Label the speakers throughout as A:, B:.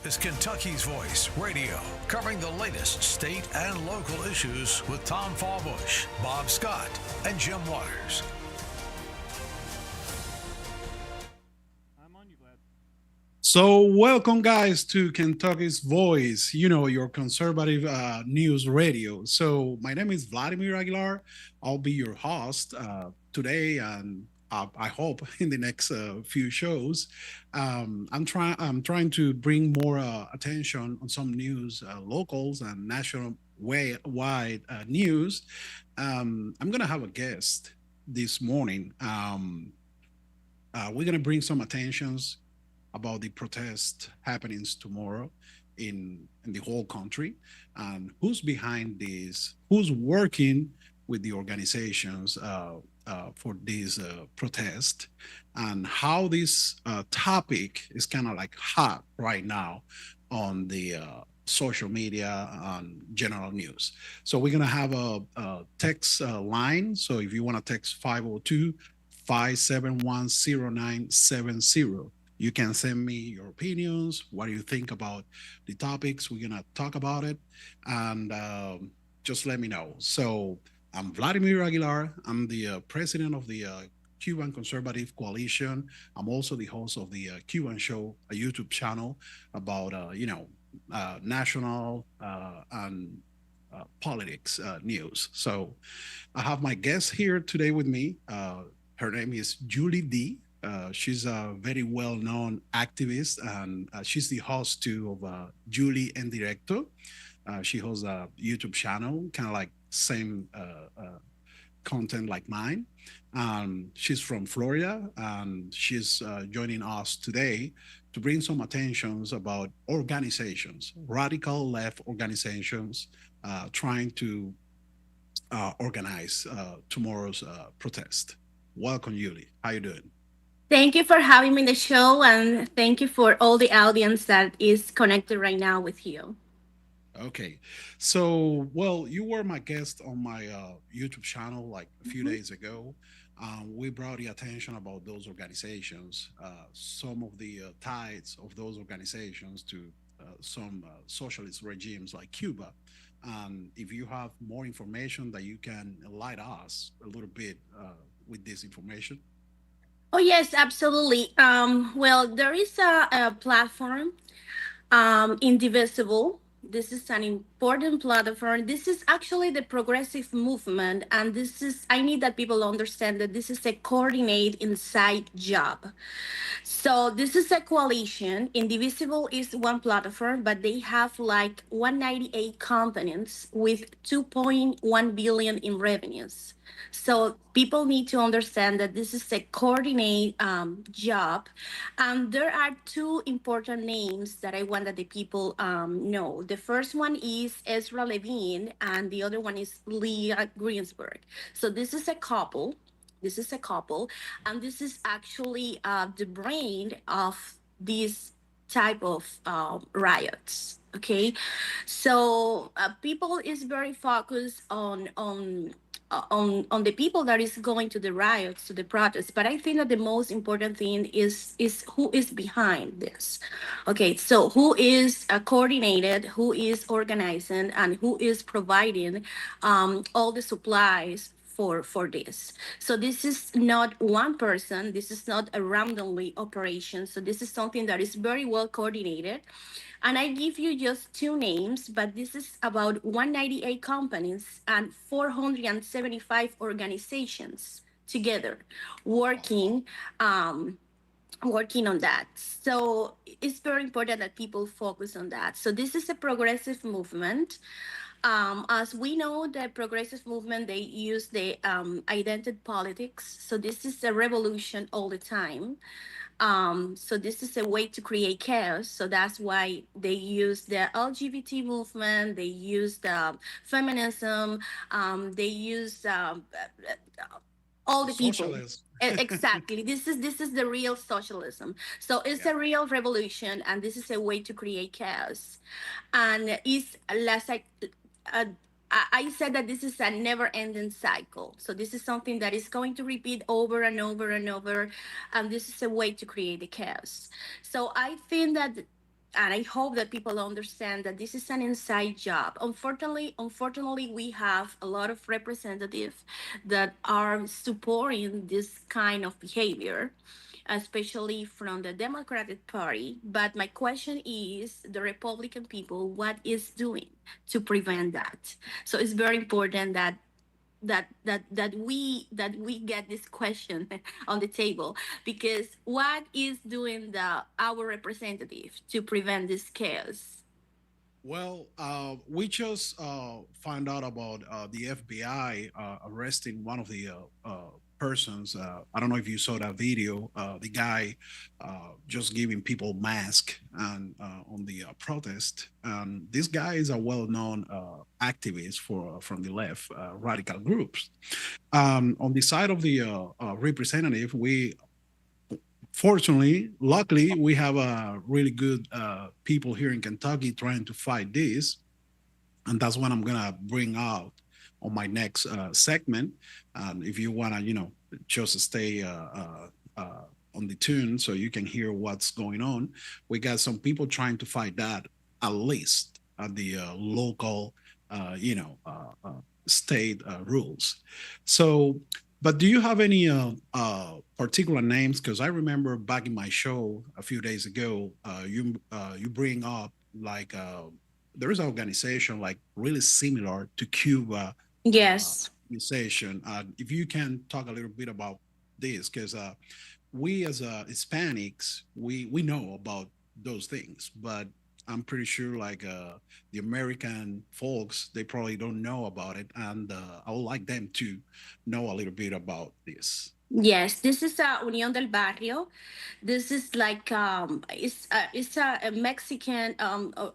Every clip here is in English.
A: Is Kentucky's Voice Radio, covering the latest state and local issues with Tom Fallbush, Bob Scott, and Jim Waters.
B: So, welcome, guys, to Kentucky's Voice, your conservative news radio. So, my name is Vladimir Aguilar. I'll be your host today, and I hope in the next few shows. I'm trying to bring more attention on some news, locals and national wide news. I'm gonna have a guest this morning. We're gonna bring some attentions about the protest happenings tomorrow in the whole country, and who's behind this, who's working with the organizations for this protest, and how this topic is kind of like hot right now on the social media and general news. So we're going to have a text line. So if you want to text 502 571 0970, you can send me your opinions. What do you think about the topics? We're going to talk about it. And just let me know. So I'm Vladimir Aguilar. I'm the president of the Cuban Conservative Coalition. I'm also the host of the Cuban Show, a YouTube channel about, national and politics news. So I have my guest here today with me. Her name is Yuli D. She's a very well-known activist, and she's the host too of Yuli and Directo. She hosts a YouTube channel, kind of like same content like mine. She's from Florida, and she's joining us today to bring some attentions about organizations, radical left organizations, trying to organize tomorrow's protest. Welcome, Yuli. How you doing?
C: Thank you for having me in the show, and thank you for all the audience that is connected right now with you.
B: Okay. So, well, you were my guest on my YouTube channel like a few
C: Mhm.
B: days ago. We brought the attention about those organizations, some of the ties of those organizations to some socialist regimes like Cuba. And if you have more information that you can enlighten us a little bit with this information.
C: Oh, yes, absolutely. Well, there is a platform, Indivisible. This is an important platform. This is actually the progressive movement, and I need that people understand that this is a coordinate inside job. So this is a coalition. Indivisible is one platform, but they have like 198 components with 2.1 billion in revenues. So people need to understand that this is a coordinate job. There are two important names that I want that the people know. The first one is Ezra Levine, and the other one is Leah Greensburg. So this is a couple, and this is actually the brain of these type of riots. Okay, so people is very focused on the people that is going to the riots, to the protests, but I think that the most important thing is who is behind this. Okay, so who is coordinated, who is organizing, and who is providing all the supplies for this. So this is not one person, this is not a randomly operation, so this is something that is very well coordinated. And I give you just two names, but this is about 198 companies and 475 organizations together working um, working on that. So it's very important that people focus on that. So this is a progressive movement. As we know, the progressive movement, they use the identity politics. So this is a revolution all the time. So this is a way to create chaos. So that's why they use the LGBT movement, they use the feminism, they use all the people.
B: Socialists.
C: Exactly. This is the real socialism. So it's
B: Yeah.
C: a real revolution, and this is a way to create chaos. And it's less like uh, I said that this is a never-ending cycle. So this is something that is going to repeat over and over and over, and this is a way to create the chaos. So I think that. and I hope that people understand that this is an inside job. Unfortunately, we have a lot of representatives that are supporting this kind of behavior, especially from the Democratic Party. But my question is, the Republican people, what is doing to prevent that? So it's very important that we get this question on the table, because what is doing the our representative to prevent this chaos?
B: Well, we just found out about the FBI arresting one of the persons. I don't know if you saw that video. The guy just giving people mask and on the protest. And this guy is a well-known activist for from the left radical groups. On the side of the representative, we fortunately, luckily, we have really good people here in Kentucky trying to fight this, and that's what I'm gonna bring out on my next segment. If you wanna, just stay on the tune so you can hear what's going on. We got some people trying to fight that at least at the local, state rules. So, but do you have any particular names? Because I remember back in my show a few days ago, you bring up like there is an organization like really similar to Cuba
C: Yes.
B: organization. If you can talk a little bit about this, because we as Hispanics, we know about those things, but I'm pretty sure like the American folks, they probably don't know about it, and I would like them to know a little bit about this.
C: Yes, this is Unión del Barrio. This is like it's a Mexican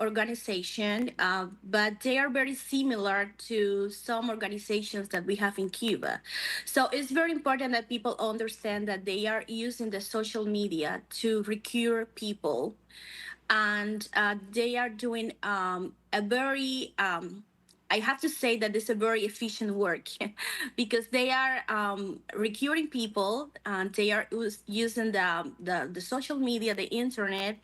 C: organization, but they are very similar to some organizations that we have in Cuba. So it's very important that people understand that they are using the social media to recruit people, and they are doing a very I have to say that it's a very efficient work because they are recruiting people, and they are using the social media, the internet,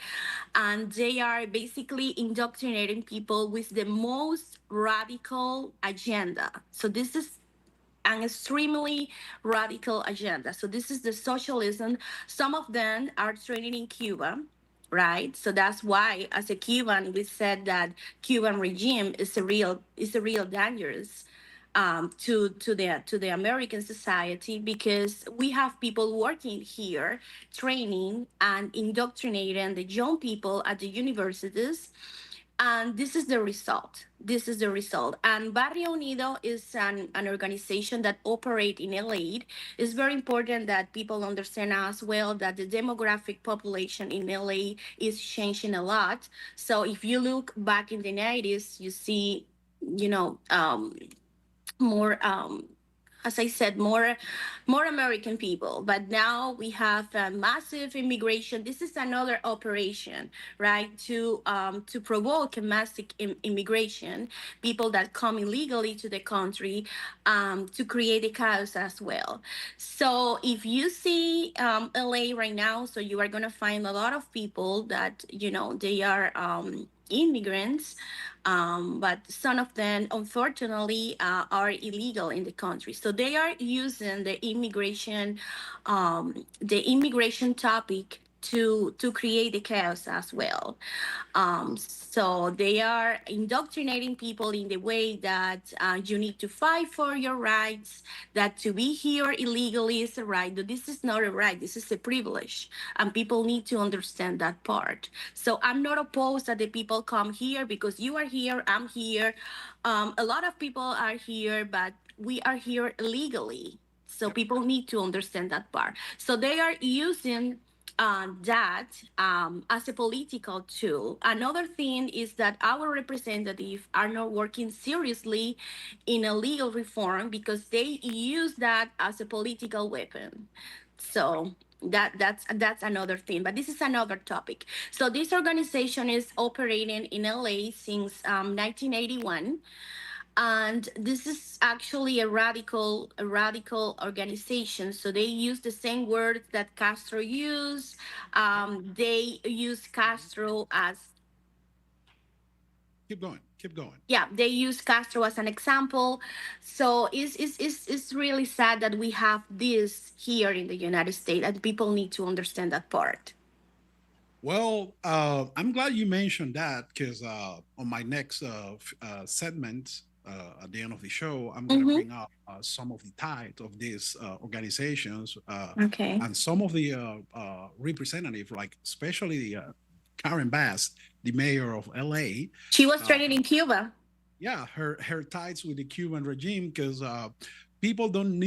C: and they are basically indoctrinating people with the most radical agenda. So this is an extremely radical agenda. So this is the socialism. Some of them are training in Cuba, right? So that's why, as a Cuban, we said that Cuban regime is a real dangerous to the American society, because we have people working here, training and indoctrinating the young people at the universities, and this is the result. This is the result. And Barrio Unido is an organization that operates in LA. It's very important that people understand as well that the demographic population in LA is changing a lot. So if you look back in the 90s, you see, you know, more as I said, more American people. But now we have a massive immigration. This is another operation, right, to provoke a massive immigration, people that come illegally to the country, to create a chaos as well. So if you see LA right now, so you are gonna find a lot of people that they are immigrants, but some of them, unfortunately, are illegal in the country. So they are using the immigration topic to create the chaos as well. So they are indoctrinating people in the way that you need to fight for your rights, that to be here illegally is a right. That this is not a right, this is a privilege. And people need to understand that part. So I'm not opposed that the people come here, because you are here, I'm here. A lot of people are here, but we are here illegally. So
B: Yep.
C: people need to understand that part. So they are using that as a political tool. Another thing is that our representatives are not working seriously in a legal reform, because they use that as a political weapon. So that's another thing. But this is another topic. So this organization is operating in LA since 1981, and this is actually a radical organization. So they use the same words that Castro used. They use Castro as
B: Keep going. Keep going.
C: Yeah, they use Castro as an example. So it's really sad that we have this here in the United States, and people need to understand that part.
B: Well, I'm glad you mentioned that because on my next segment at the end of the show, I'm going to
C: Mm-hmm.
B: bring up some of the titles of these organizations
C: Okay.
B: and some of the representatives, like especially Karen Bass, the mayor of LA.
C: She was
B: Uh,
C: trained in Cuba.
B: yeah, her ties with the Cuban regime because people don't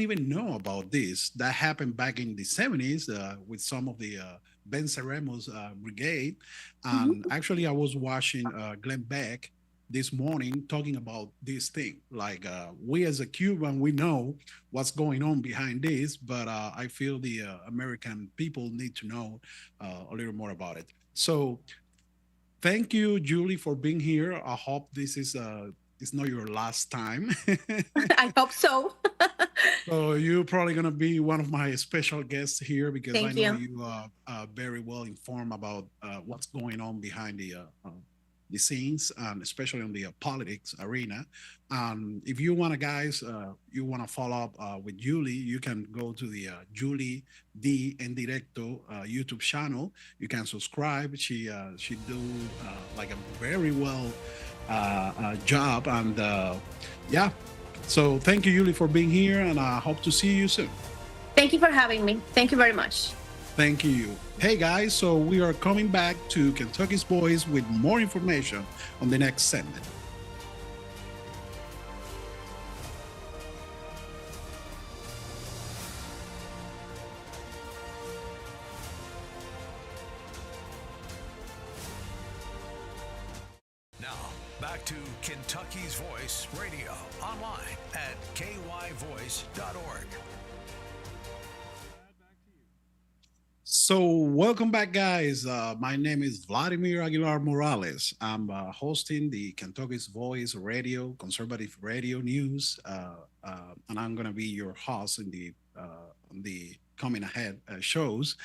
B: even know about this. That happened back in the 70s with some of the Ben Ceremos brigade. And
C: Mm-hmm.
B: actually, I was watching Glenn Beck this morning talking about this thing. Like we as a Cuban, we know what's going on behind this, but I feel the American people need to know a little more about it. So thank you, Julie, for being here. I hope this is it's not your last time.
C: I hope so.
B: So you're probably gonna be one of my special guests here because I
C: Thank
B: know
C: you.
B: you are very well informed about what's going on behind the scenes, and especially on the politics arena. If you want to, guys, you want to follow up with Julie, you can go to the Julie D en directo YouTube channel. You can subscribe. She do like a very well job, and yeah. So thank you, Yuli, for being here, and I hope to see you soon.
C: Thank you for having me. Thank you very much.
B: Thank you. Hey guys, so we are coming back to Kentucky's Boys with more information on the next segment.
A: Now, back to Kentucky's Voice Radio online at kyvoice.org.
B: So, welcome back, guys. My name is Vladimir Aguilar Morales. I'm hosting the Kentucky's Voice Radio, conservative radio news, and I'm going to be your host in the coming ahead shows.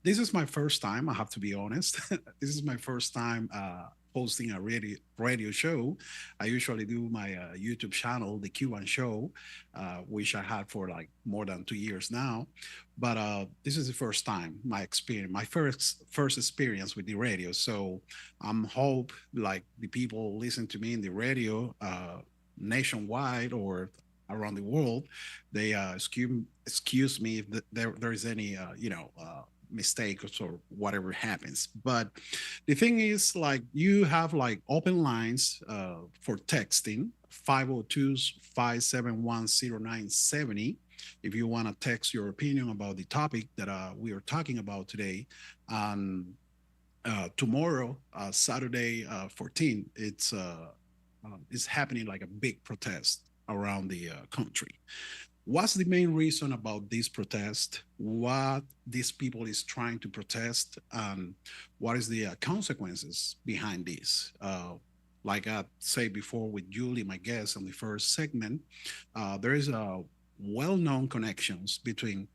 B: This is my first time. I have to be honest. This is my first time hosting a radio show. I usually do my YouTube channel, The Cuban Show, which I had for like more than 2 years now. But this is the first time my experience, my first experience with the radio. So I'm hope like the people listen to me in the radio nationwide or around the world, they excuse me if there is any mistakes or whatever happens. But the thing is, like, you have like open lines for texting 502-571-0970 if you want to text your opinion about the topic that we are talking about today. And tomorrow, Saturday 14, it's happening like a big protest around the country. What's the main reason about this protest? What these people is trying to protest, and what is the consequences behind this? Like I said before with Julie, my guest on the first segment, there is a well-known connections between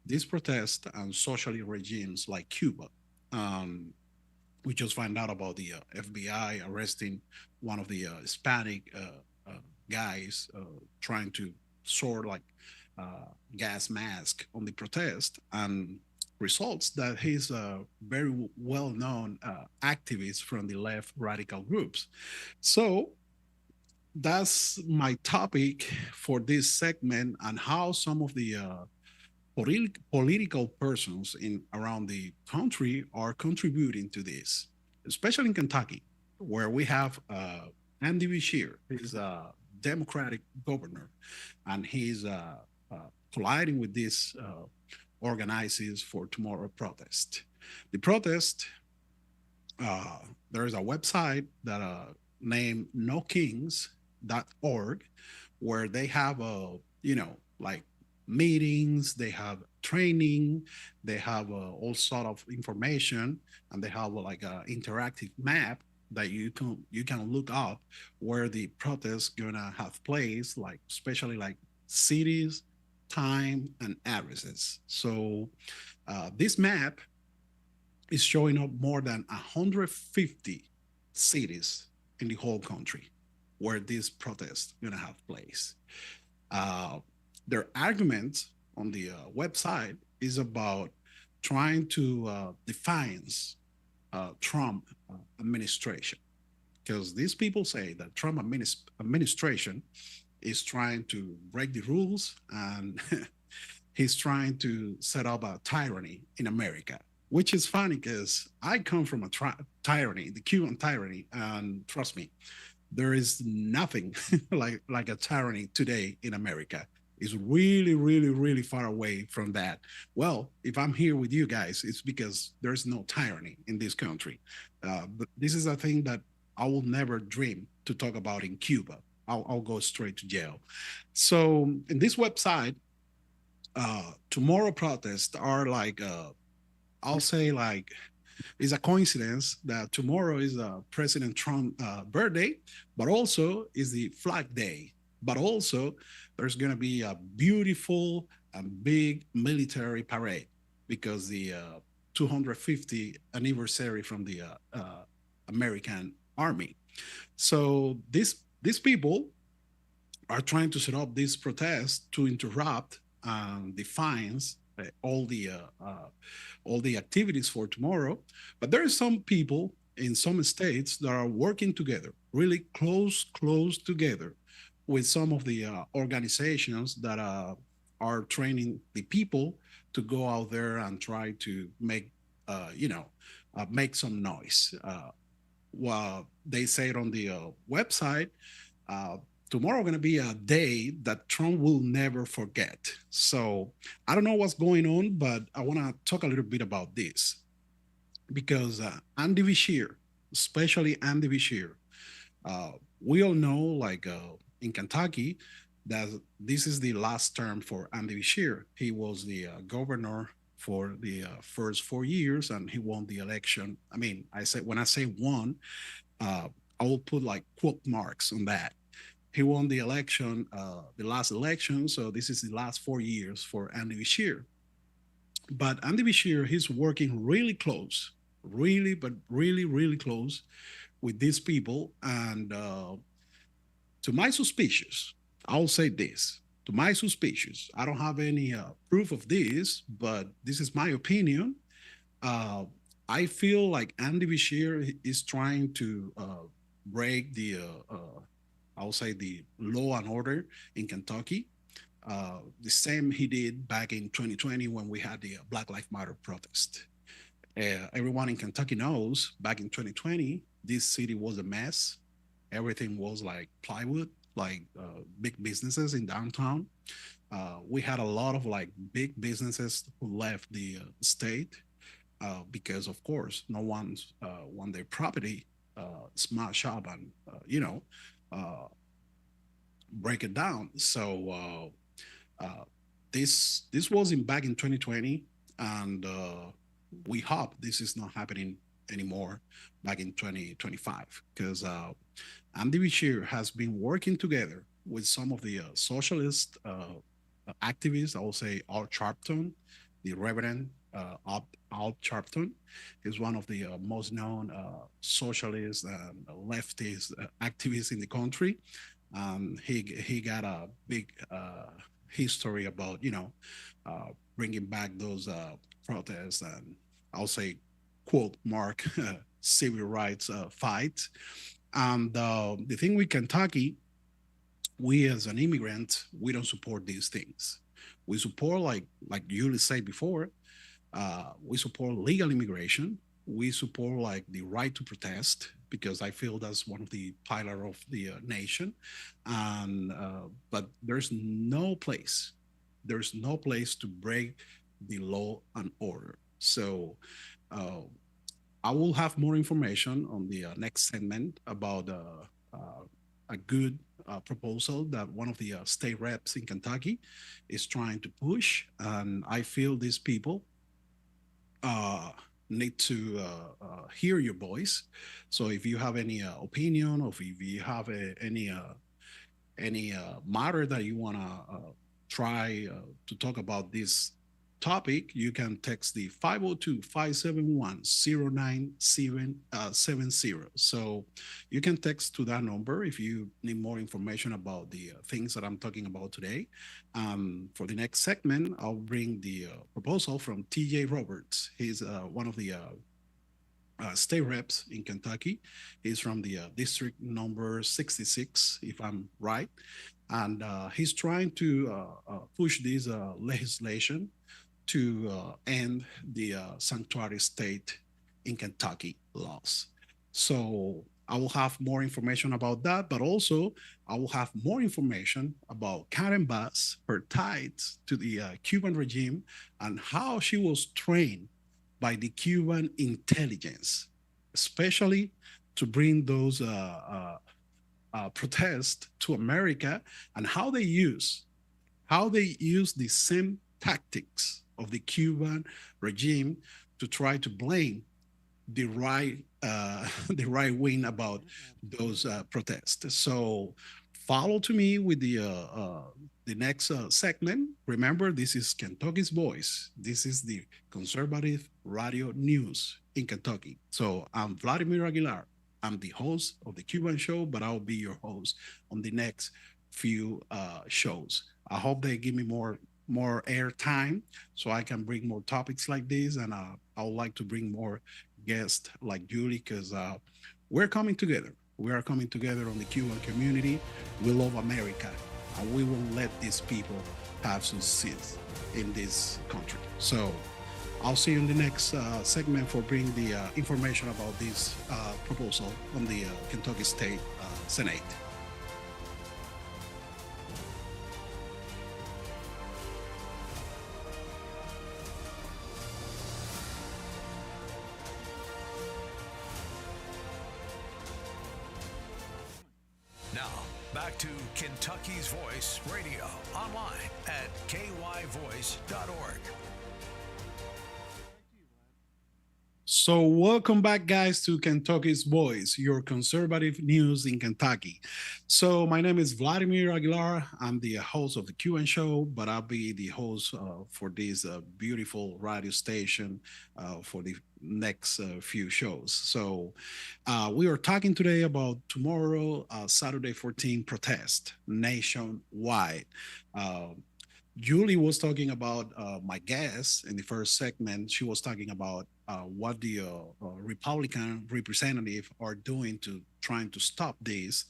B: this protest and socialist regimes like Cuba. Um, we just find out about the FBI arresting one of the Hispanic guys trying to sort like gas mask on the protest, and results that he's a very well-known activist from the left radical groups. So that's my topic for this segment, and how some of the political persons in around the country are contributing to this, especially in Kentucky, where we have Andy Beshear. He's a Democratic governor, and he's colliding with these organizers for tomorrow protest. The protest, there is a website that named nokings.org, where they have like meetings, they have training, they have all sort of information, and they have like an interactive map that you can look up where the protests gonna have place, like especially like cities, time, and addresses. So this map is showing up more than 150 cities in the whole country where this protest gonna have place. Uh, their argument on the website is about trying to defiance Trump administration, because these people say that Trump administration is trying to break the rules, and he's trying to set up a tyranny in America, which is funny because I come from a tyranny, the Cuban tyranny, and trust me, there is nothing like a tyranny today in America. It's really, really, really far away from that. Well, if I'm here with you guys, it's because there's no tyranny in this country. But this is a thing that I will never dream to talk about in Cuba. I'll go straight to jail. So in this website, tomorrow protests are like, I'll say like, it's a coincidence that tomorrow is President Trump birthday, but also is the Flag Day. But also, there's going to be a beautiful and big military parade because the 250 anniversary from the American Army. So these people are trying to set up this protest to interrupt defiance all the activities for tomorrow. But there are some people in some states that are working together, really close together, with some of the organizations that are training the people to go out there and try to make some noise. Well, they say it on the website. Uh, Tomorrow going to be a day that Trump will never forget. So I don't know what's going on, but I want to talk a little bit about this because Andy Beshear, especially Andy Beshear, we all know, like in Kentucky, that this is the last term for Andy Beshear. He was the governor for the first 4 years, and he won the election. I mean, I say when I say won, I will put like quote marks on that. He won the election, the last election. So this is the last 4 years for Andy Beshear. But Andy Beshear, he's working really close, really, but really, really close with these people. And to my suspicious, I'll say this. To my suspicious, I don't have any proof of this, but this is my opinion. Uh, I feel like Andy Beshear is trying to break the I'll say the law and order in Kentucky. The same he did back in 2020 when we had the Black Lives Matter protest. Everyone in Kentucky knows back in 2020, this city was a mess. Everything was like plywood, like big businesses in downtown. We had a lot of like big businesses who left the state because, of course, no one's want their property smash up and uh, break it down. So this was in back in 2020, and we hope this is not happening anymore back in 2025 because Andy Beshear has been working together with some of the socialist activists. I will say Al Sharpton, the Reverend Al Sharpton, is one of the most known socialist and leftist activists in the country. He got a big history about bringing back those protests and I'll say quote mark civil rights fight. And the thing with Kentucky, we as an immigrant, we don't support these things. We support like Yuli said before, we support legal immigration. We support like the right to protest because I feel that's one of the pillar of the nation. And but there's no place to break the law and order. So uh, I will have more information on the next segment about a good proposal that one of the state reps in Kentucky is trying to push. And I feel these people uh, need to hear your voice. So if you have any opinion, or if you have any matter that you want to try to talk about this topic, you can text the 502-571-0970. So you can text to that number if you need more information about the things that I'm talking about today. For the next segment, I'll bring the proposal from TJ Roberts. He's one of the state reps in Kentucky. He's from the district number 66, if I'm right. And he's trying to push this legislation to end the sanctuary state in Kentucky laws. So I will have more information about that, but also I will have more information about Karen Bass, her ties to the Cuban regime, and how she was trained by the Cuban intelligence, especially to bring those protests to America, and how they use the same tactics of the Cuban regime to try to blame the right the right wing about those protests. So follow to me with the next segment. Remember, this is Kentucky's Voice. This is the conservative radio news in Kentucky. So I'm Vladimir Aguilar. I'm the host of the Cuban show, but I'll be your host on the next few shows. I hope they give me more air time so I can bring more topics like this, and I would like to bring more guests like Yuli, because we're coming together. We are coming together on the Cuban community. We love America, and we won't let these people have success in this country. So I'll see you in the next segment for bringing the information about this proposal on the Kentucky State Senate.
A: Now, back to Kentucky's Voice Radio, online at kyvoice.org.
B: So welcome back, guys, to Kentucky's Voice, your conservative news in Kentucky. So my name is Vladimir Aguilar. I'm the host of the Cuban show, but I'll be the host for this beautiful radio station for the next few shows. So we are talking today about tomorrow, Saturday 14 protest nationwide. Julie was talking about my guest in the first segment. She was talking about what the Republican representatives are doing to trying to stop this.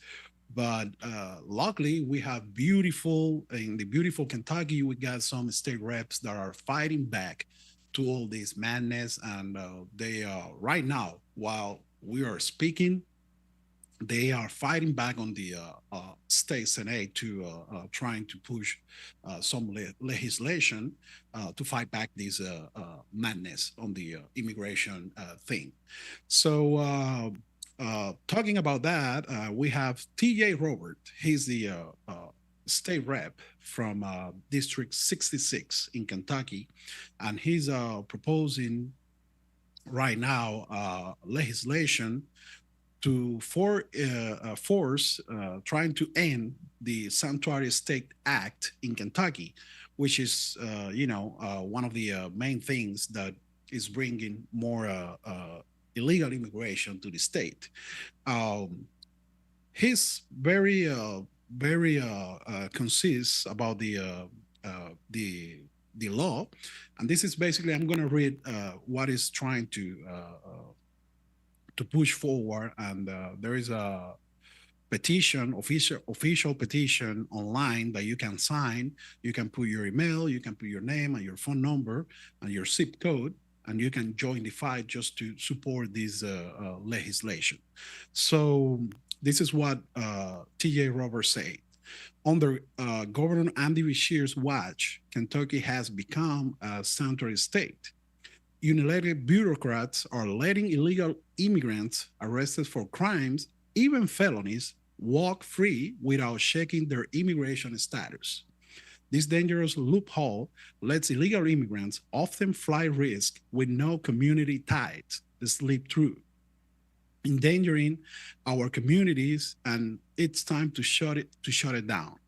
B: But luckily, we have in the beautiful Kentucky, we got some state reps that are fighting back to all this madness. And they are right now, while we are speaking, they are fighting back on the state senate to trying to push some legislation to fight back this madness on the immigration thing. So talking about that, we have TJ Robert. He's the state rep from District 66 in Kentucky, and he's proposing right now legislation to force trying to end the Sanctuary State Act in Kentucky, which is, one of the main things that is bringing more illegal immigration to the state. He's very concise about the law, and this is basically, I'm going to read what is trying to push forward, and there is a petition, official petition online that you can sign. You can put your email, you can put your name and your phone number and your zip code, and you can join the fight just to support this legislation. So this is what TJ Roberts said. Under Governor Andy Beshear's watch, Kentucky has become a sanctuary state. Unelected bureaucrats are letting illegal immigrants arrested for crimes, even felonies, walk free without checking their immigration status. This dangerous loophole lets illegal immigrants, often flight risk with no community ties, slip through, endangering our communities, and it's time to shut it down.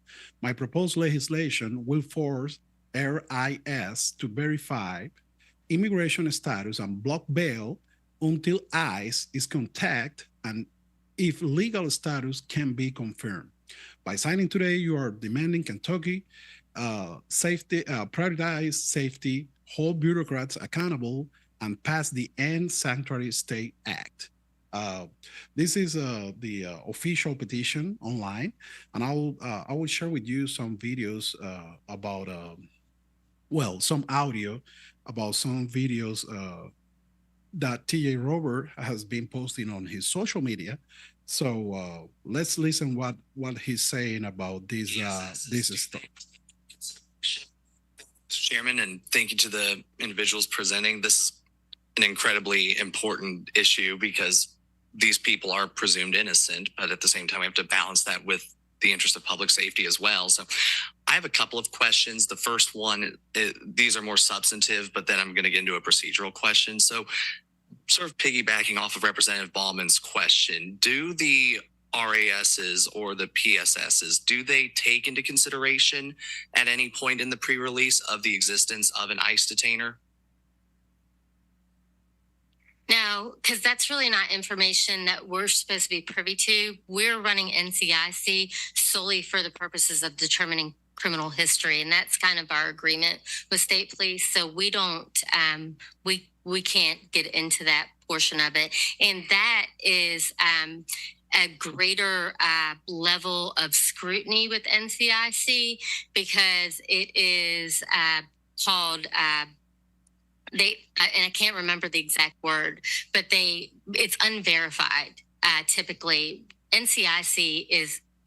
B: My proposed legislation will force RIS to verify immigration status and block bail until ICE is contacted and if legal status can be confirmed. By signing today, you are demanding Kentucky prioritize safety, hold bureaucrats accountable, and pass the End Sanctuary State Act. This is the official petition online, and I will share with you some videos about some audio about some videos that TJ Robert has been posting on his social media. So let's listen what he's saying about this stuff.
D: Chairman, and thank you to the individuals presenting. This is an incredibly important issue because these people are presumed innocent, but at the same time, we have to balance that with the interest of public safety as well. So I have a couple of questions. The first one, these are more substantive, but then I'm going to get into a procedural question. So sort of piggybacking off of Representative Ballman's question, do the RASs or the PSSs, do they take into consideration at any point in the pre-release of the existence of an ICE detainer?
E: No, because that's really not information that we're supposed to be privy to. We're running NCIC solely for the purposes of determining criminal history, and that's kind of our agreement with state police. So we don't, we can't get into that portion of it, and that is a greater level of scrutiny with NCIC because it is called. And I can't remember the exact word, but it's unverified. Typically, NCIC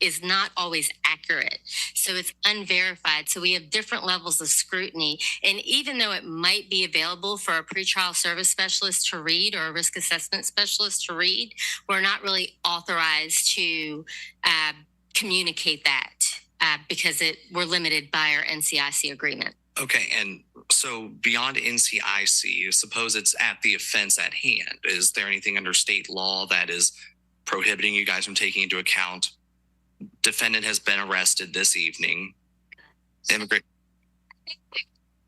E: is not always accurate, so it's unverified. So we have different levels of scrutiny, and even though it might be available for a pretrial service specialist to read or a risk assessment specialist to read, we're not really authorized to communicate that because we're limited by our NCIC agreement.
D: Okay, and so beyond NCIC, suppose it's at the offense at hand. Is there anything under state law that is prohibiting you guys from taking into account defendant has been arrested this evening?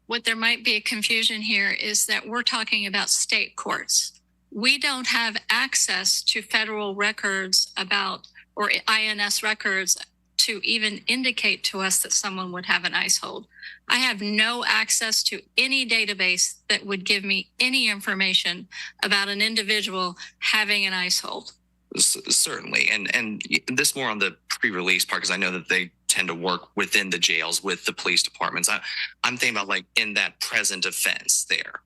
F: What there might be a confusion here is that we're talking about state courts. We don't have access to federal records or INS records to even indicate to us that someone would have an ICE hold. I have no access to any database that would give me any information about an individual having an ICE hold.
D: Certainly. And this more on the pre-release part, because I know that they tend to work within the jails with the police departments. I'm thinking about like in that present offense there,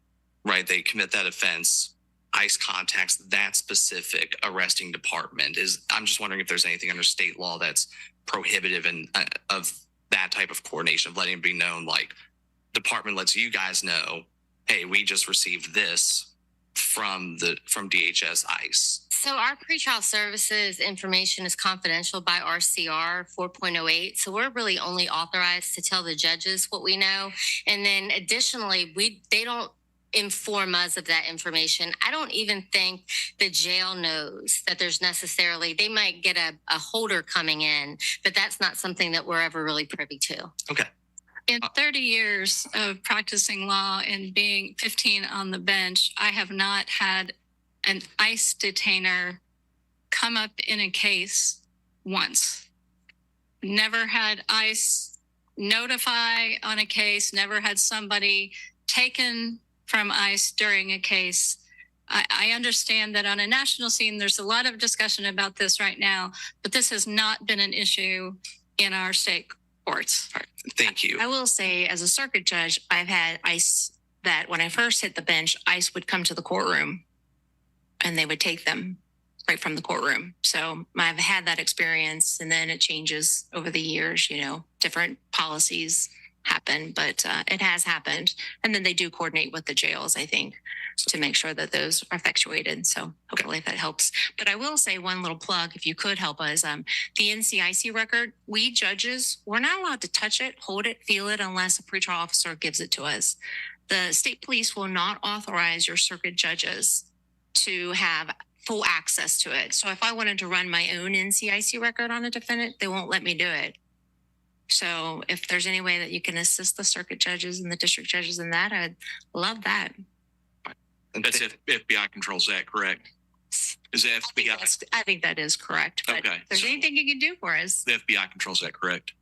D: right? They commit that offense, ICE contacts that specific arresting department. I'm just wondering if there's anything under state law that's prohibitive of that type of coordination, of letting it be known, like department lets you guys know, hey, we just received this from DHS ICE.
E: So our pretrial services information is confidential by RCR 4.08. So we're really only authorized to tell the judges what we know. And then additionally, they don't inform us of that information. I don't even think the jail knows that there's necessarily, they might get a holder coming in, but that's not something that we're ever really privy to.
D: Okay.
F: In 30 years of practicing law and being 15 on the bench, I have not had an ICE detainer come up in a case once. Never had ICE notify on a case, never had somebody taken from ICE during a case. I understand that on a national scene, there's a lot of discussion about this right now, but this has not been an issue in our state courts.
D: All right. Thank you.
G: I will say, as a circuit judge, I've had ICE that when I first hit the bench, ICE would come to the courtroom and they would take them right from the courtroom. So I've had that experience, and then it changes over the years, different policies happen, but it has happened. And then they do coordinate with the jails, I think, to make sure that those are effectuated. So hopefully that helps. But I will say one little plug, if you could help us, the NCIC record, we judges, we're not allowed to touch it, hold it, feel it, unless a pretrial officer gives it to us. The state police will not authorize your circuit judges to have full access to it. So if I wanted to run my own NCIC record on a defendant, they won't let me do it. So if there's any way that you can assist the circuit judges and the district judges in that, I'd love that.
H: That's if FBI controls that, correct? Is the FBI?
G: I think that is correct. But
H: Okay.
G: if there's anything you can do for us.
H: The FBI controls that, correct?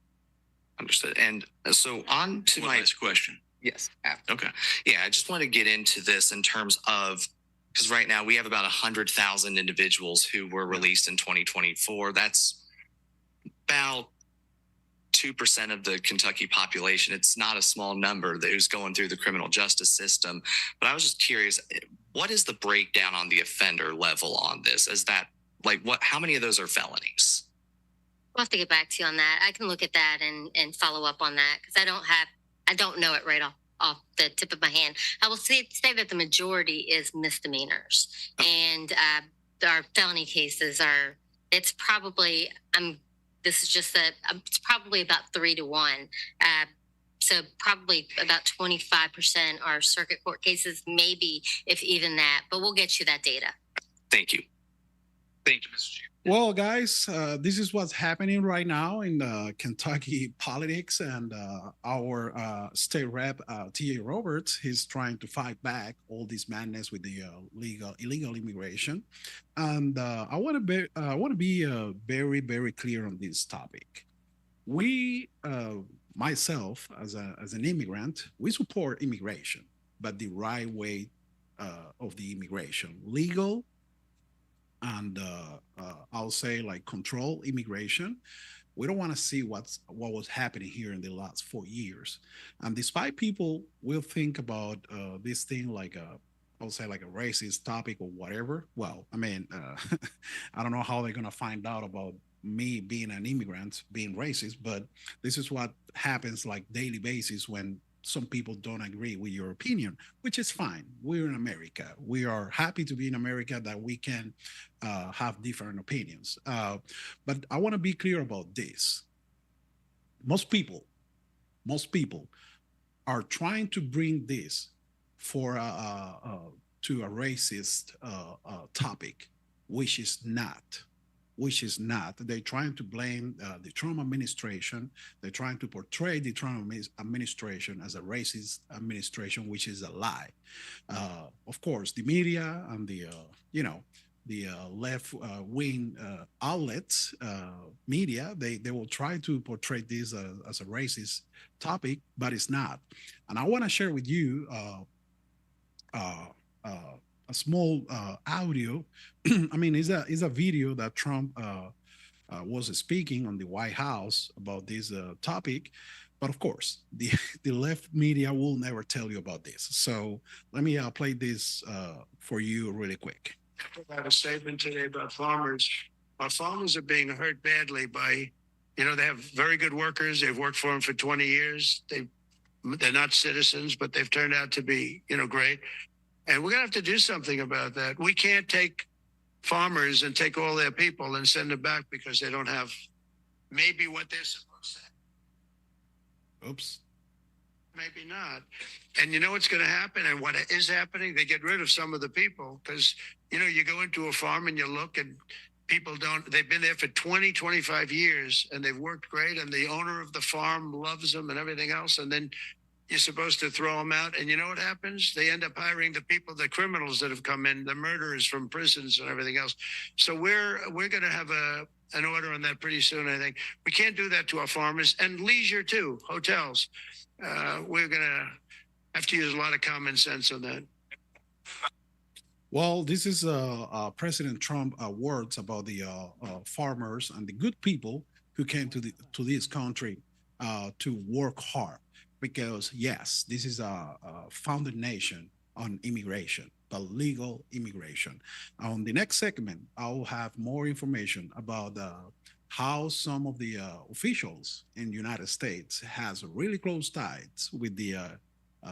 D: Understood. And so on to
H: One
D: my
H: last question.
D: yes.
H: Okay.
D: Yeah, I just want to get into this in terms of because right now we have about 100,000 individuals who were released in 2024. That's about 2% of the Kentucky population. It's not a small number that who's going through the criminal justice system. But I was just curious, what is the breakdown on the offender level on this? Is that like how many of those are felonies?
E: We'll have to get back to you on that. I can look at that and follow up on that because I don't know it right off the tip of my hand. I will say that the majority is misdemeanors, and our felony cases are. It's probably this is just it's probably about 3 to 1. So probably about 25% are circuit court cases, maybe if even that. But we'll get you that data.
D: Thank you.
H: Thank you, Mr. Chair.
B: Well, guys, this is what's happening right now in Kentucky politics, and our state rep, T.A. Roberts, he's trying to fight back all this madness with the illegal immigration. And I want to be very, very clear on this topic. We, myself, as an immigrant, we support immigration, but the right way of the immigration, legal. And I'll say like control immigration. We don't want to see what was happening here in the last 4 years. And despite people will think about this thing like I'll say like a racist topic or whatever. Well, I mean, I don't know how they're gonna find out about me being an immigrant, being racist, but this is what happens like daily basis when some people don't agree with your opinion, which is fine. We're in America. We are happy to be in America that we can have different opinions. But I want to be clear about this. Most people are trying to bring this for to a racist topic, which is not. They're trying to blame the Trump administration. They're trying to portray the Trump administration as a racist administration, which is a lie. Of course, the media and the left-wing outlets, media, they will try to portray this as a racist topic, but it's not. And I want to share with you a small audio. I mean, it's a video that Trump was speaking on the White House about this topic. But of course, the left media will never tell you about this. So let me play this for you really quick.
I: I have a statement today about farmers. Our farmers are being hurt badly by, they have very good workers. They've worked for them for 20 years. They're not citizens, but they've turned out to be, great. And we're going to have to do something about that. We can't take farmers and take all their people and send them back because they don't have maybe what they're supposed to have.
B: Oops.
I: Maybe not. And you know what's going to happen and what is happening? They get rid of some of the people because, you go into a farm and you look and people they've been there for 20, 25 years and they've worked great and the owner of the farm loves them and everything else. And then you're supposed to throw them out. And you know what happens? They end up hiring the people, the criminals that have come in, the murderers from prisons and everything else. So we're going to have an order on that pretty soon, I think. We can't do that to our farmers and leisure too, hotels. We're going to have to use a lot of common sense on that.
B: Well, this is President Trump words about the farmers and the good people who came to this country to work hard. Because yes, this is a founded nation on immigration, but legal immigration. On the next segment, I'll have more information about how some of the officials in the United States has really close ties with the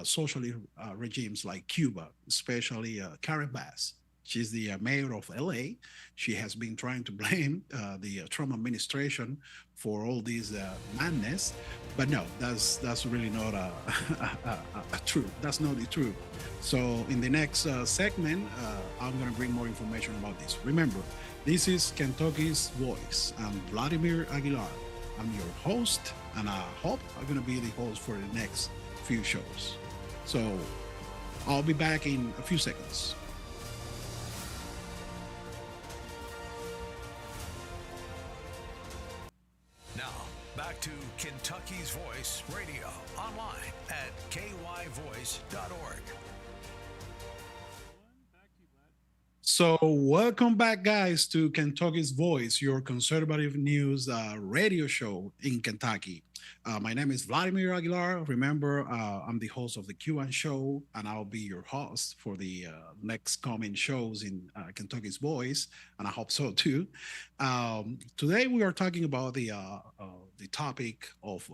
B: socialist regimes like Cuba, especially Karen Bass. She's the mayor of LA. She has been trying to blame the Trump administration for all this madness, but no, that's really not a truth. That's not the truth. So in the next segment, I'm going to bring more information about this. Remember, this is Kentucky's Voice. I'm Vladimir Aguilar. I'm your host, and I hope I'm going to be the host for the next few shows. So I'll be back in a few seconds.
A: Now, back to Kentucky's Voice Radio, online at kyvoice.org.
B: So, welcome back, guys, to Kentucky's Voice, your conservative news radio show in Kentucky. My name is Vladimir Aguilar. Remember, I'm the host of the Cuban show, and I'll be your host for the next coming shows in Kentucky's Voice, and I hope so too. Today, we are talking about the topic of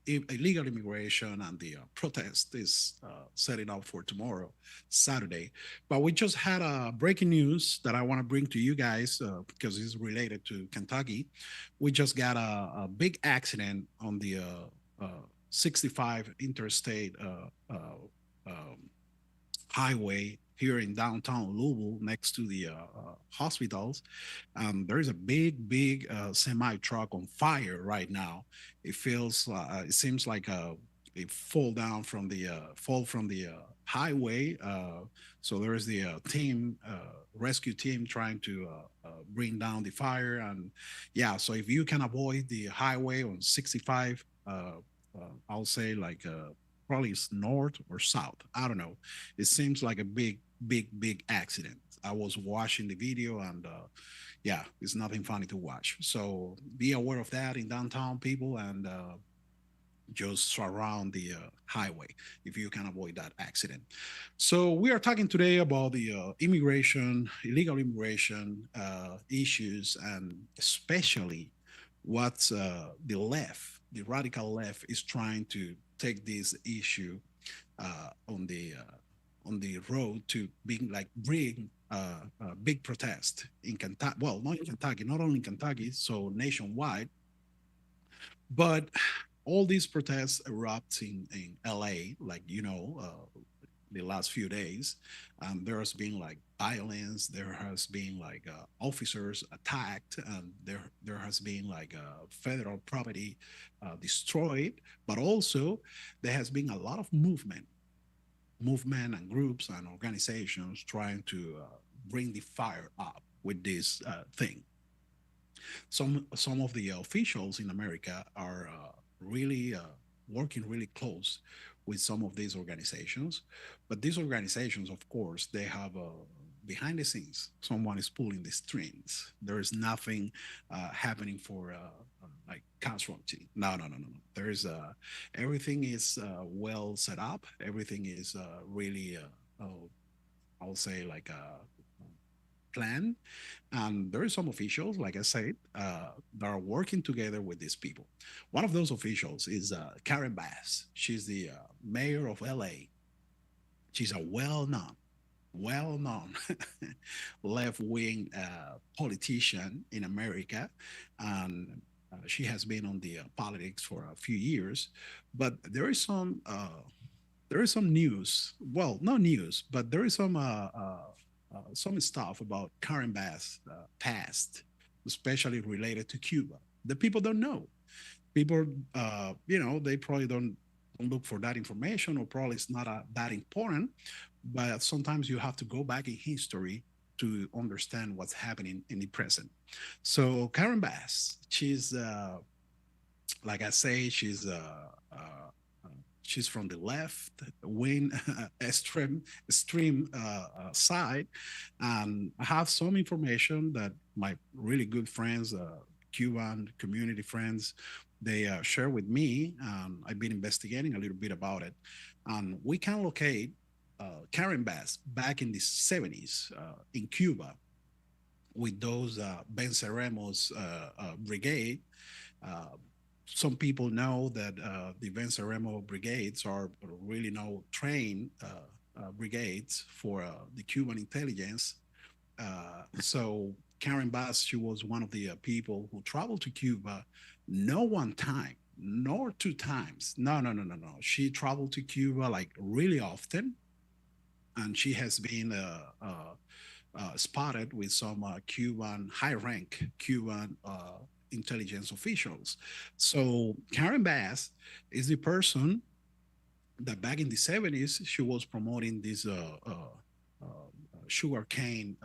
B: illegal immigration, and the protest is setting up for tomorrow, Saturday. But we just had a breaking news that I want to bring to you guys because it's related to Kentucky. We just got a big accident on the 65 interstate highway here in downtown Louisville, next to the hospitals. There is a big semi truck on fire right now. It feels, it seems like it fall from the highway. So there is the rescue team trying to bring down the fire. And yeah, so if you can avoid the highway on 65, I'll say like probably it's north or south. I don't know. It seems like a big accident. I was watching the video, and yeah, it's nothing funny to watch. So be aware of that in downtown, people, and just surround the highway if you can avoid that accident. So we are talking today about the illegal immigration issues, and especially what the radical left is trying to take this issue on the road to being like bring a big protest in Kentucky. Well, not in Kentucky, not only in Kentucky, so nationwide. But all these protests erupt in LA, like the last few days. There has been like violence. There has been like officers attacked, and there has been like federal property destroyed. But also, there has been a lot of movement and groups and organizations trying to bring the fire up with this thing. Some of the officials in America are really working really close with some of these organizations, but these organizations, of course, they have behind the scenes someone is pulling the strings. There is nothing happening for like casualty. No. There is everything is well set up. Everything is really I'll say like plan. And there are some officials, like I said, that are working together with these people. One of those officials is Karen Bass. She's the mayor of LA. She's a well-known left-wing politician in America. And she has been on the politics for a few years. But there is some news. Well, not news, but there is some stuff about Karen Bass' past, especially related to Cuba. The people don't know. People, they probably don't look for that information, or probably it's not that important. But sometimes you have to go back in history to understand what's happening in the present. So Karen Bass, she's, like I say, she's from the left wing extreme side, and I have some information that my really good friends, Cuban community friends, they share with me. I've been investigating a little bit about it, and we can locate Karen Bass back in the 70s in Cuba with those Venceremos brigade. Some people know that the Venceremo brigades are really now trained brigades for the Cuban intelligence. So Karen Bass, she was one of the people who traveled to Cuba, no one time, nor two times. No. She traveled to Cuba like really often, and she has been spotted with some high-rank Cuban intelligence officials. So Karen Bass is the person that back in the 70s, she was promoting these sugarcane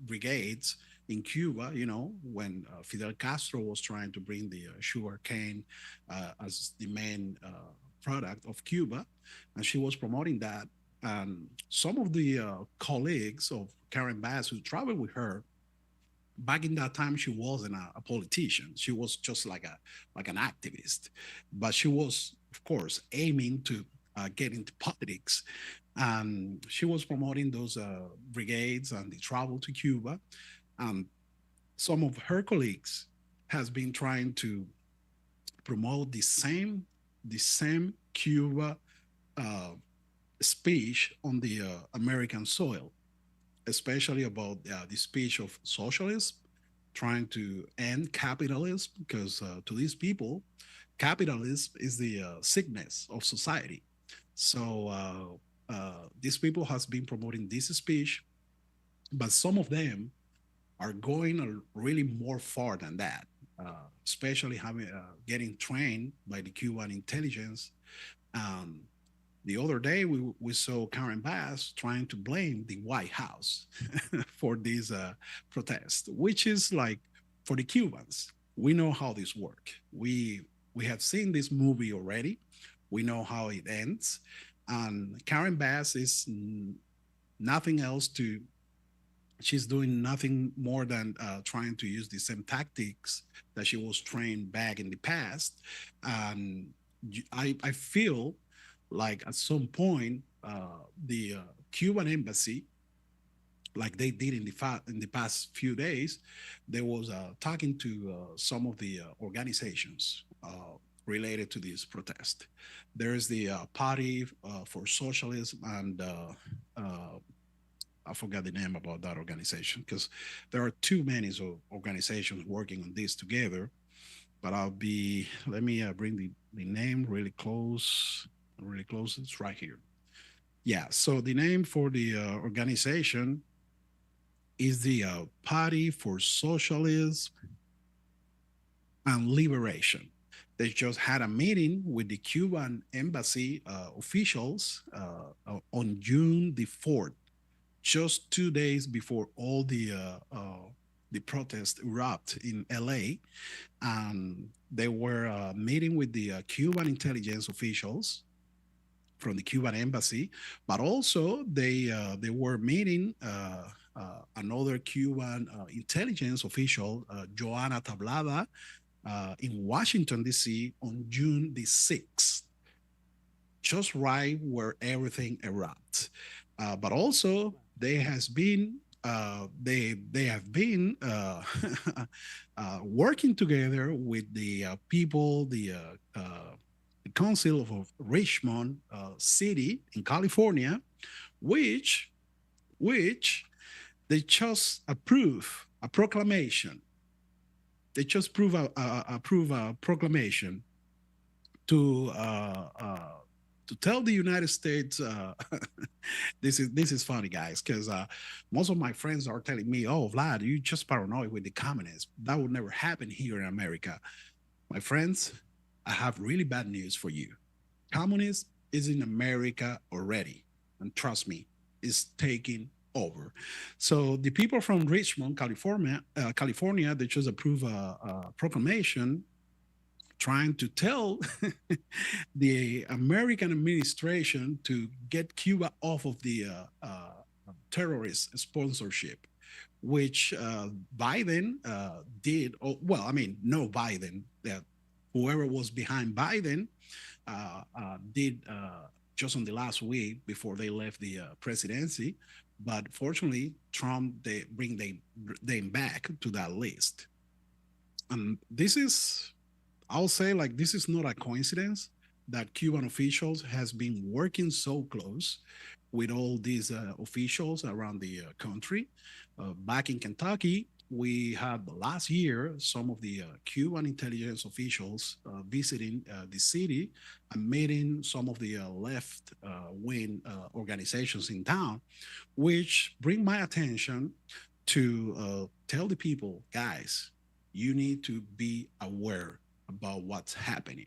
B: brigades in Cuba, when Fidel Castro was trying to bring the sugarcane as the main product of Cuba. And she was promoting that. And some of the colleagues of Karen Bass who traveled with her, back in that time, she wasn't a politician. She was just like an activist, but she was, of course, aiming to get into politics. And she was promoting those brigades and the travel to Cuba. And some of her colleagues has been trying to promote the same Cuba uh, speech on the American soil, especially about the speech of socialism, trying to end capitalism, because to these people, capitalism is the sickness of society. So these people has been promoting this speech, but some of them are going really more far than that, especially having getting trained by the Cuban intelligence. Um, the other day, we saw Karen Bass trying to blame the White House for these protests, which is like, for the Cubans, we know how this works. We have seen this movie already. We know how it ends, and Karen Bass is nothing else to. She's doing nothing more than trying to use the same tactics that she was trained back in the past. And I feel like at some point, the Cuban embassy, like they did in the past few days, they was talking to some of the organizations related to this protest. There's the Party for Socialism, and I forgot the name about that organization, because there are too many organizations working on this together. But let me bring the name really close. Really close. It's right here. Yeah. So the name for the organization is the Party for Socialism and Liberation. They just had a meeting with the Cuban embassy officials on June the 4th, just 2 days before all the protests erupt in LA. They were meeting with the Cuban intelligence officials from the Cuban embassy, but also they were meeting another Cuban intelligence official, Joanna Tablada, in Washington, D.C. on June the 6th, just right where everything erupts. But also they has been they have been working together with the people, the Council of Richmond City in California, which they just approve a proclamation. They just approve a proclamation to tell the United States. This is funny, guys, because most of my friends are telling me, "Oh, Vlad, you just paranoid with the communists. That would never happen here in America." My friends, I have really bad news for you. Communism is in America already, and trust me, it's taking over. So the people from Richmond, California, they just approved a proclamation trying to tell the American administration to get Cuba off of the terrorist sponsorship, which Biden did. Well, I mean, no Biden. That whoever was behind Biden did just on the last week before they left the presidency. But fortunately, Trump they bring them back to that list. And this is, I'll say, like, this is not a coincidence that Cuban officials has been working so close with all these officials around the country. Back in Kentucky, we had last year some of the Cuban intelligence officials visiting the city and meeting some of the left-wing organizations in town, which bring my attention to tell the people, guys, You need to be aware about what's happening.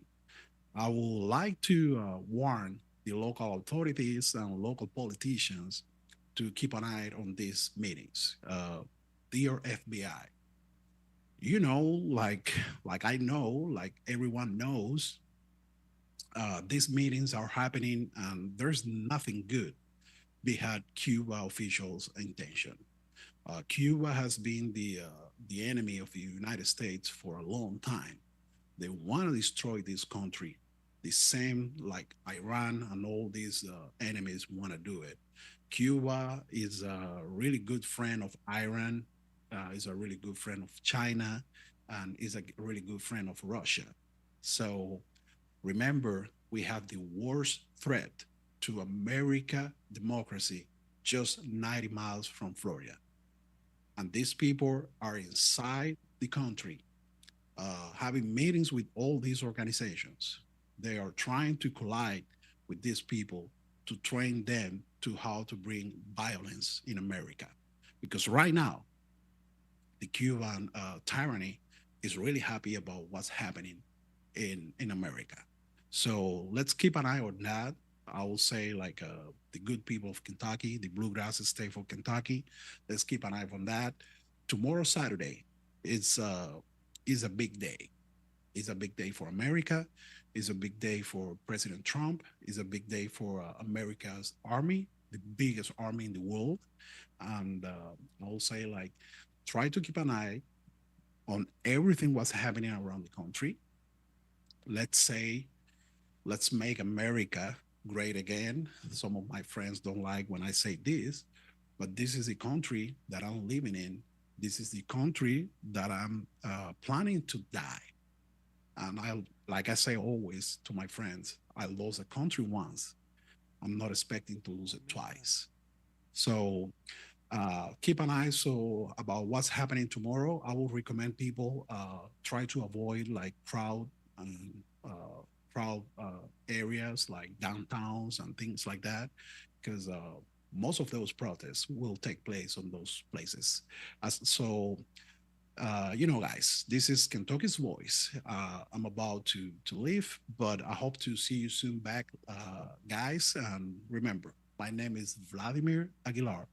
B: I would like to warn the local authorities and local politicians to keep an eye on these meetings. Dear FBI, you know, like I know, like everyone knows, these meetings are happening, and there's nothing good behind Cuba officials' intention. Cuba has been the enemy of the United States for a long time. They want to destroy this country, the same like Iran and all these enemies want to do it. Cuba is a really good friend of Iran, is a really good friend of China, and is a really good friend of Russia. So remember, we have the worst threat to America democracy just 90 miles from Florida. And these people are inside the country, having meetings with all these organizations. They are trying to collide with these people to train them to how to bring violence in America. Because right now, the Cuban tyranny is really happy about what's happening in America. So let's keep an eye on that. I will say, like the good people of Kentucky, the bluegrass state of Kentucky. Let's keep an eye on that. Tomorrow, Saturday, is a big day. It's a big day for America. It's a big day for President Trump. It's a big day for America's army, the biggest army in the world. And I will say, like, try to keep an eye on everything what's happening around the country. Let's say, let's make America great again. Some of my friends don't like when I say this, but this is the country that I'm living in. This is the country that I'm planning to die. And like I say always to my friends, I lost a country once. I'm not expecting to lose it twice. So keep an eye about what's happening tomorrow. I will recommend people try to avoid like crowd areas like downtowns and things like that, because most of those protests will take place on those places. Guys, this is Kentucky's Voice. I'm about to leave, but I hope to see you soon back, guys. And remember, my name is Vladimir Aguilar.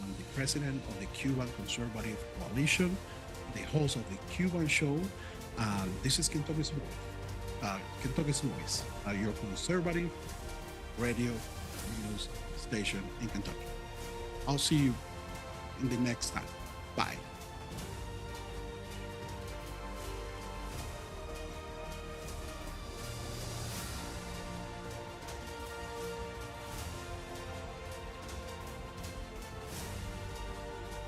B: I'm the president of the Cuban Conservative Coalition, the host of the Cuban Show, and this is Kentucky's Voice. Kentucky's Voice, your conservative radio news station in Kentucky. I'll see you in the next time. Bye.